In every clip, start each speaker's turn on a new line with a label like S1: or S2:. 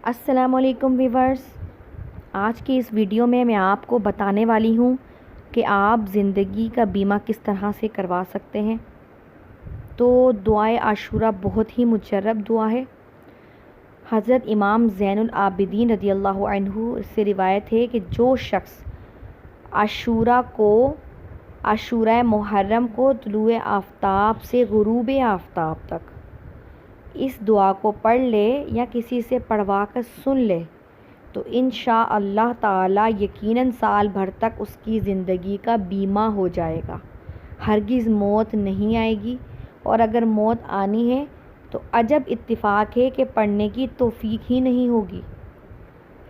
S1: السلام علیکم ویورز، آج کی اس ویڈیو میں آپ کو بتانے والی ہوں کہ آپ زندگی کا بیمہ کس طرح سے کروا سکتے ہیں۔ تو دعائے عاشورہ بہت ہی مجرب دعا ہے۔ حضرت امام زین العابدین رضی اللہ عنہ سے روایت ہے کہ جو شخص عاشورہ محرم کو طلوع آفتاب سے غروب آفتاب تک اس دعا کو پڑھ لے یا کسی سے پڑھوا کر سن لے تو انشاءاللہ تعالی یقیناً سال بھر تک اس کی زندگی کا بیمہ ہو جائے گا، ہرگز موت نہیں آئے گی، اور اگر موت آنی ہے تو عجب اتفاق ہے کہ پڑھنے کی توفیق ہی نہیں ہوگی۔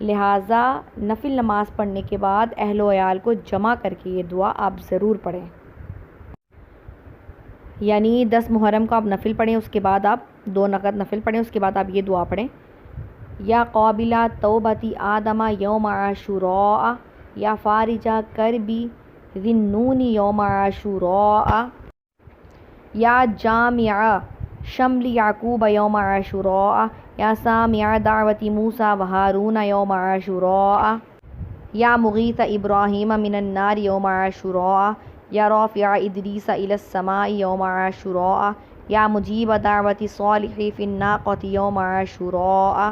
S1: لہٰذا نفل نماز پڑھنے کے بعد اہل و عیال کو جمع کر کے یہ دعا آپ ضرور پڑھیں۔ یعنی 10 محرم کو آپ نفل پڑھیں، اس کے بعد آپ 2 رکعت نفل پڑھیں، اس کے بعد آپ یہ دعا پڑھیں: یا قابلہ توبتی آدم یوم عاشوراء، یا فارجہ کربی ذی یوم عاشوراء، یا جامع شمل یعقوب یوم عاشوراء، یا سامع دعوت موسیٰ و ہارون یوم عاشوراء، یا مغیث ابراہیم من النار یوم عاشوراء، یا رافع ادریس الی السماء یوم عاشوراء، یا مجیب دعوت صالح فی الناقۃ یوم عاشوراء،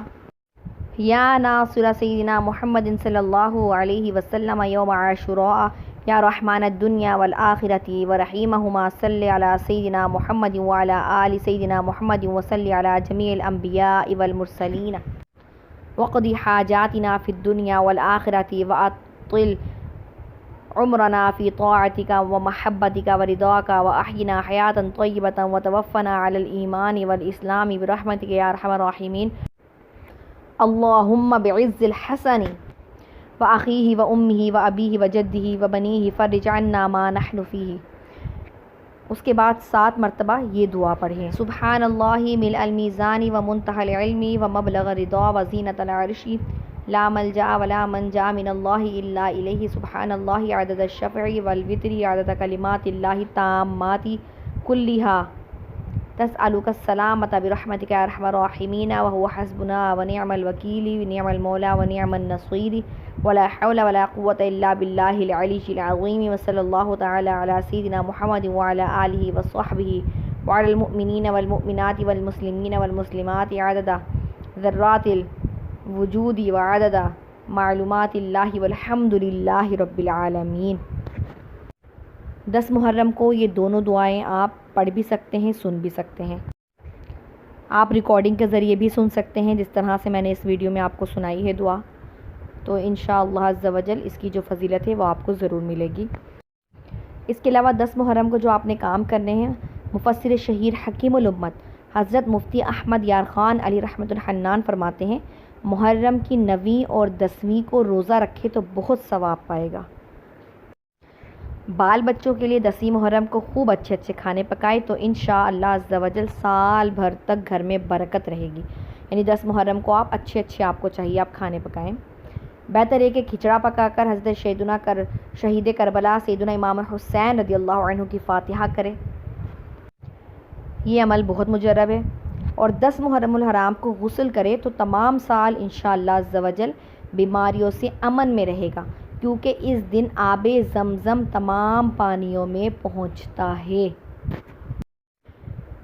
S1: یا ناصر سیدنا محمد صلی اللہ علیہ وسلم یوم عاشوراء، یا رحمن الدنیا والآخرۃ ورحیمہما صلی علی سیدنا محمد وعلی آل سیدنا محمد وصلی علی جمیع الانبیاء والمرسلین وقض حاجاتنا فی الدنیا والآخرۃ واطل عمرنا فی طاعتک ومحبتک ورضاک واحینا حیاۃ طیبۃ وتوفنا علی الایمان والاسلام برحمتک یا ارحم الراحمین۔ اللہم بعز الحسن واخیہ وامہ وابیہ وجدہ وبنیہ فرج عنا ما نحن فیہ۔ اس کے بعد 7 مرتبہ یہ دعا پڑھیں: سبحان اللہ ملء المیزان ومنتہى العلم ومبلغ الرضا وزینۃ العرش، لا ملجأ ولا منجا من اللہ الا الیہ، سبحان اللہ عدد الشفع والوتر عدد کلمات اللہ التامات کلہا، تسألک السلامۃ برحمتک یا ارحم الراحمین، وہو حسبنا ونعم الوکیل ونعم المولا ونعم النصیر، ولا حول ولا قوة الا باللہ العلی العظیم، وصلی اللہ تعالی علی سیدنا محمد وعلی آلہ وصحبہ وعلی المؤمنین والمؤمنات والمسلمین والمسلمات عدد ذرات الوجود وعدد معلومات اللہ والحمد للہ رب العالمین۔ 10 محرم کو یہ دونوں دعائیں آپ پڑھ بھی سکتے ہیں، سن بھی سکتے ہیں۔ آپ ریکارڈنگ کے ذریعے بھی سن سکتے ہیں، جس طرح سے میں نے اس ویڈیو میں آپ کو سنائی ہے دعا، تو انشاءاللہ عز و جل اس کی جو فضیلت ہے وہ آپ کو ضرور ملے گی۔ اس کے علاوہ 10 محرم کو جو آپ نے کام کرنے ہیں، مفسر شہیر حکیم الامت حضرت مفتی احمد یار خان علی رحمۃ الحنان فرماتے ہیں، محرم کی 9ویں اور 10ویں کو روزہ رکھے تو بہت ثواب پائے گا۔ بال بچوں کے لیے 10ویں محرم کو خوب اچھے کھانے پکائے تو انشاءاللہ عز و جل سال بھر تک گھر میں برکت رہے گی۔ یعنی 10 محرم کو آپ اچھے آپ کو چاہیے آپ کھانے پکائیں۔ بہتر ہے کہ کھچڑا پکا کر حضرت شہید کربلا سیدنا امام حسین رضی اللہ عنہ کی فاتحہ کریں، یہ عمل بہت مجرب ہے۔ اور 10 محرم الحرام کو غسل کرے تو تمام سال انشاءاللہ عز و جل بیماریوں سے امن میں رہے گا، کیونکہ اس دن آب زمزم تمام پانیوں میں پہنچتا ہے۔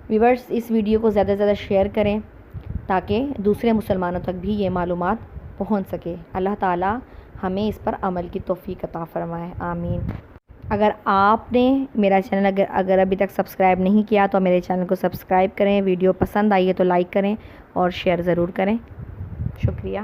S1: ویورز، اس ویڈیو کو زیادہ سے زیادہ شیئر کریں تاکہ دوسرے مسلمانوں تک بھی یہ معلومات پہنچ سکے۔ اللہ تعالی ہمیں اس پر عمل کی توفیق عطا فرمائے، آمین۔ اگر آپ نے میرا چینل اگر ابھی تک سبسکرائب نہیں کیا تو میرے چینل کو سبسکرائب کریں، ویڈیو پسند آئی ہے تو لائک کریں اور شیئر ضرور کریں۔ شکریہ۔